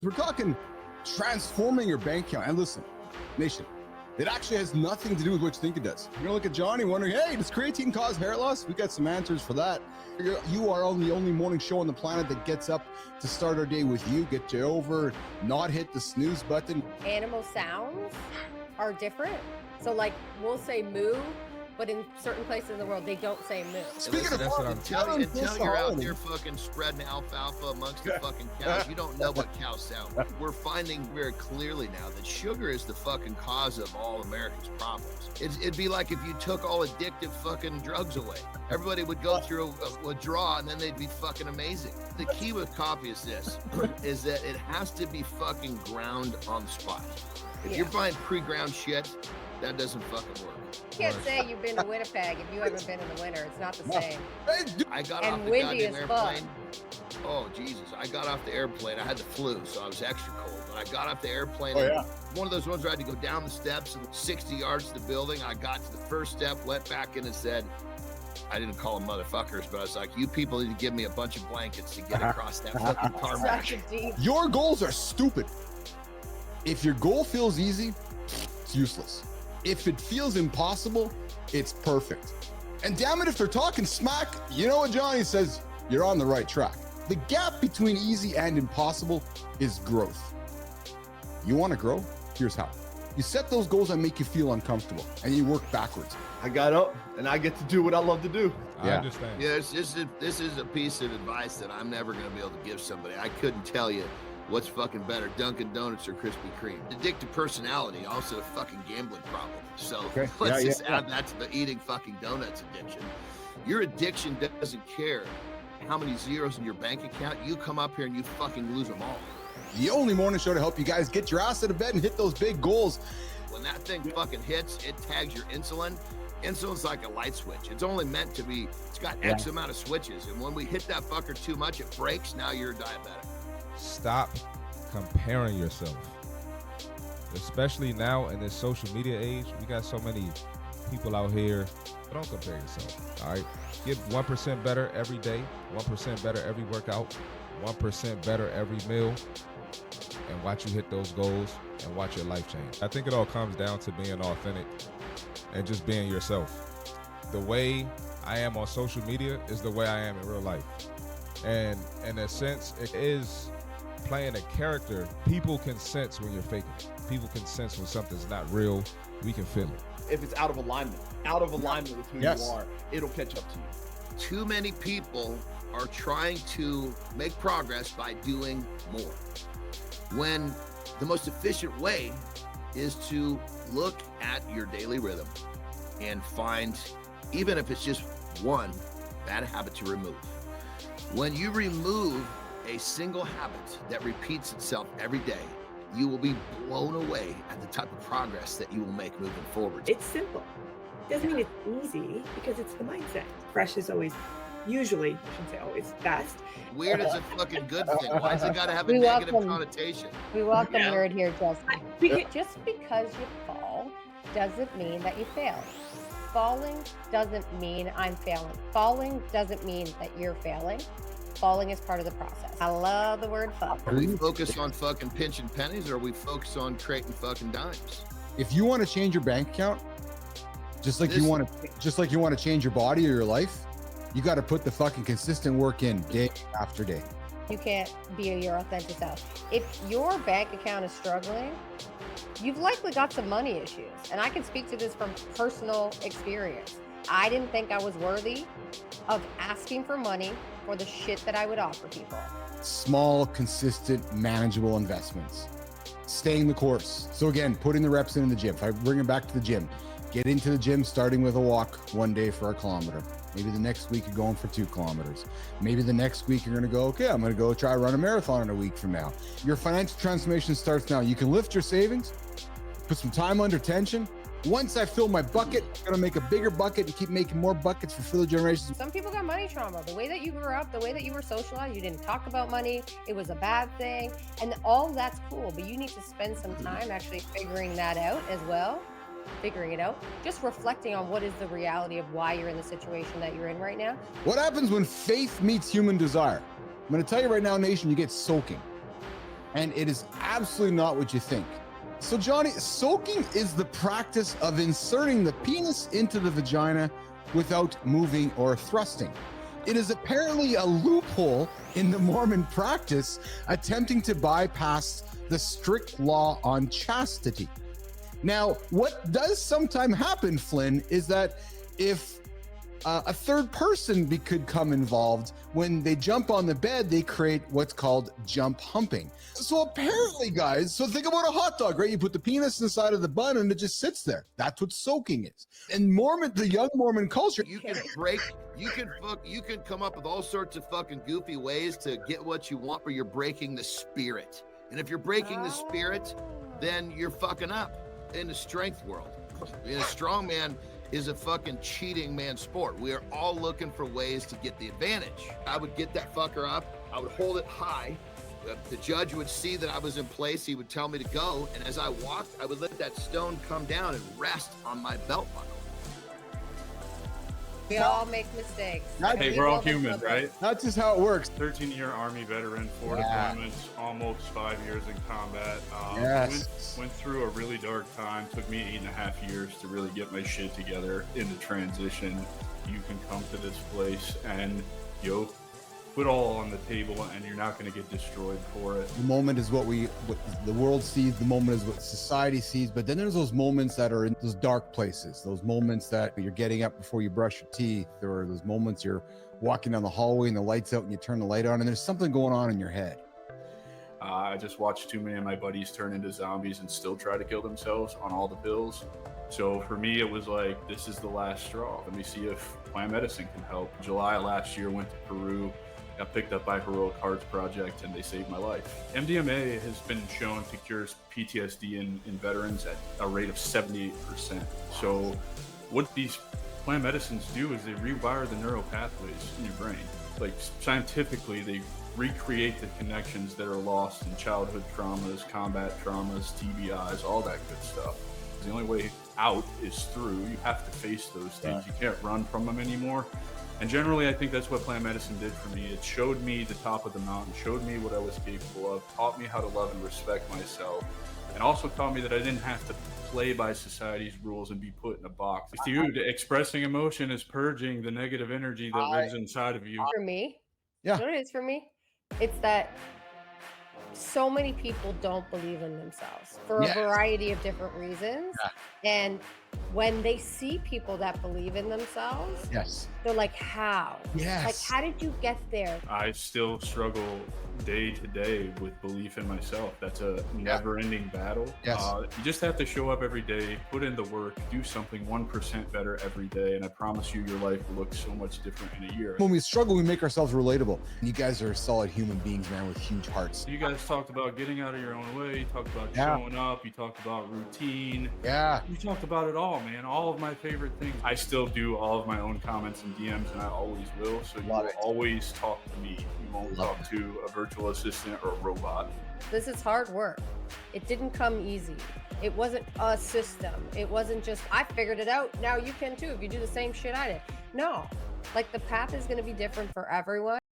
We're talking transforming your bank account. And listen, nation, it actually has nothing to do with what you think it does. You're gonna look at Johnny wondering, hey, does creatine cause hair loss? We got some answers for that. You are on the only morning show on the planet that gets up to start our day with you, get you over, not hit the snooze button. Animal sounds are different. So like we'll say moo, but in certain places in the world, they don't say moo. Speaking of until you're out there fucking spreading alfalfa amongst the fucking cows, you don't know what cows sound like. We're finding very clearly now that sugar is the fucking cause of all Americans' problems. It'd be like if you took all addictive fucking drugs away. Everybody would go through a withdrawal and then they'd be fucking amazing. The key with coffee is this, is that it has to be fucking ground on the spot. If you're buying pre-ground shit, that doesn't fucking work. You can't say you've been to Winnipeg if you haven't been in the winter. It's not the same. I got And off the windy goddamn as fuck. airplane. Oh, Jesus. I got off the airplane. I had the flu, so I was extra cold. But I got off the airplane. One of those ones where I had to go down the steps and 60 yards to the building. I got to the first step, went back in and said, I didn't call them motherfuckers, but I was like, you people need to give me a bunch of blankets to get across that fucking tarmac. Your goals are stupid. If your goal feels easy, it's useless. If it feels impossible, it's perfect. And damn it, if they're talking smack, you know what Johnny says? You're on the right track. The gap between easy and impossible is growth. You want to grow? Here's how. You set those goals that make you feel uncomfortable, and you work backwards. I got up, and I get to do what I love to do. I understand. Yeah, this is a piece of advice that I'm never going to be able to give somebody. I couldn't tell you what's fucking better, Dunkin' Donuts or Krispy Kreme. Addictive personality, also a fucking gambling problem. So let's just add that to the eating fucking donuts addiction. Your addiction doesn't care how many zeros in your bank account. You come up here and you fucking lose them all. The only morning show to help you guys get your ass out of bed and hit those big goals. When that thing fucking hits, it tags your insulin. Insulin's like a light switch. It's only meant to be, it's got X amount of switches. And when we hit that fucker too much, it breaks. Now you're diabetic. Stop comparing yourself. Especially now in this social media age, we got so many people out here. Don't compare yourself, all right? Get 1% better every day, 1% better every workout, 1% better every meal, and watch you hit those goals and watch your life change. I think it all comes down to being authentic and just being yourself. The way I am on social media is the way I am in real life. And in a sense, it is playing a character. People can sense when you're faking. People can sense when something's not real. We can feel it. If it's out of alignment with who you are, it'll catch up to you. Too many people are trying to make progress by doing more, when the most efficient way is to look at your daily rhythm and find, even if it's just one bad habit to remove. When you remove a single habit that repeats itself every day, you will be blown away at the type of progress that you will make moving forward. It's simple. Doesn't mean it's easy, because it's the mindset. Fresh is always, usually, I shouldn't say always, best. Weird is a fucking good thing. Why does it got to have a negative connotation? We welcome weird here, Justin. Just because you fall doesn't mean that you failed. Falling doesn't mean I'm failing. Falling doesn't mean that you're failing. Falling is part of the process. I love the word fall. Are we focused on fucking pinching pennies, or are we focused on creating fucking dimes? If you want to change your bank account, just like you want to change your body or your life, you got to put the fucking consistent work in day after day. You can't be your authentic self. If your bank account is struggling, you've likely got some money issues. And I can speak to this from personal experience. I didn't think I was worthy of asking for money for the shit that I would offer people. Small, consistent, manageable investments. Staying the course. So again, putting the reps in the gym. If I bring it back to the gym, get into the gym starting with a walk one day for 1 kilometer. Maybe the next week you're going for 2 kilometers. Maybe the next week you're going to go, okay, I'm going to go try run a marathon in a week from now. Your financial transformation starts now. You can lift your savings, put some time under tension. Once I fill my bucket, I'm going to make a bigger bucket and keep making more buckets for further generations. Some people got money trauma. The way that you grew up, the way that you were socialized, you didn't talk about money. It was a bad thing. And all that's cool, but you need to spend some time actually figuring that out as well. Figuring it out, just reflecting on what is the reality of why you're in the situation that you're in right now. What happens when faith meets human desire? I'm going to tell you right now, nation, you get soaking. and it is absolutely not what you think. So Johnny, soaking is the practice of inserting the penis into the vagina without moving or thrusting. It is apparently a loophole in the Mormon practice, attempting to bypass the strict law on chastity. Now, what does sometimes happen, Flynn, is that if a third person could come involved, when they jump on the bed, they create what's called jump humping. So apparently, guys, so think about a hot dog, right? You put the penis inside of the bun and it just sits there. That's what soaking is. And Mormon, the young Mormon culture, You can come up with all sorts of fucking goofy ways to get what you want, but you're breaking the spirit. And if you're breaking the spirit, then you're fucking up in the strength world. And a strongman is a fucking cheating man sport. We are all looking for ways to get the advantage. I would get that fucker up. I would hold it high. The judge would see that I was in place. He would tell me to go. And as I walked, I would let that stone come down and rest on my belt buckle. We all make mistakes. Hey, we're all human, right? That's just how it works. 13-year Army veteran, 4 deployments, almost 5 years in combat. Went through a really dark time. Took me 8.5 years to really get my shit together in the transition. You can come to this place and put all on the table, and you're not going to get destroyed for it. The moment is what the world sees. The moment is what society sees. But then there's those moments that are in those dark places. Those moments that you're getting up before you brush your teeth, or those moments you're walking down the hallway and the light's out and you turn the light on and there's something going on in your head. I just watched too many of my buddies turn into zombies and still try to kill themselves on all the pills. So for me, it was like, this is the last straw. Let me see if plant medicine can help. July last year, went to Peru. Got picked up by Heroic Hearts Project, and they saved my life. MDMA has been shown to cure PTSD in veterans at a rate of 78%. So what these plant medicines do is they rewire the neural pathways in your brain. Like scientifically, they recreate the connections that are lost in childhood traumas, combat traumas, TBIs, all that good stuff. The only way out is through. You have to face those things. You can't run from them anymore. And generally, I think that's what plant medicine did for me. It showed me the top of the mountain, showed me what I was capable of, taught me how to love and respect myself, and also taught me that I didn't have to play by society's rules and be put in a box. Dude, expressing emotion is purging the negative energy that lives inside of you. For me, you know what it is for me? It's that so many people don't believe in themselves for a variety of different reasons. And when they see people that believe in themselves, they're like, how? Like, how did you get there? I still struggle day to day with belief in myself. That's a never-ending battle. You just have to show up every day, put in the work, do something 1% better every day, and I promise you your life will look so much different in a year. When we struggle, we make ourselves relatable. You guys are solid human beings, man, with huge hearts. You guys talked about getting out of your own way. You talked about showing up. You talked about routine. You talked about it all, man. All of my favorite things. I still do all of my own comments and DMs, and I always will. So you will always talk to me. You won't talk to a virtual assistant or a robot. This is hard work. It didn't come easy. It wasn't a system. It wasn't just, I figured it out. Now you can too if you do the same shit I did. No, like the path is going to be different for everyone.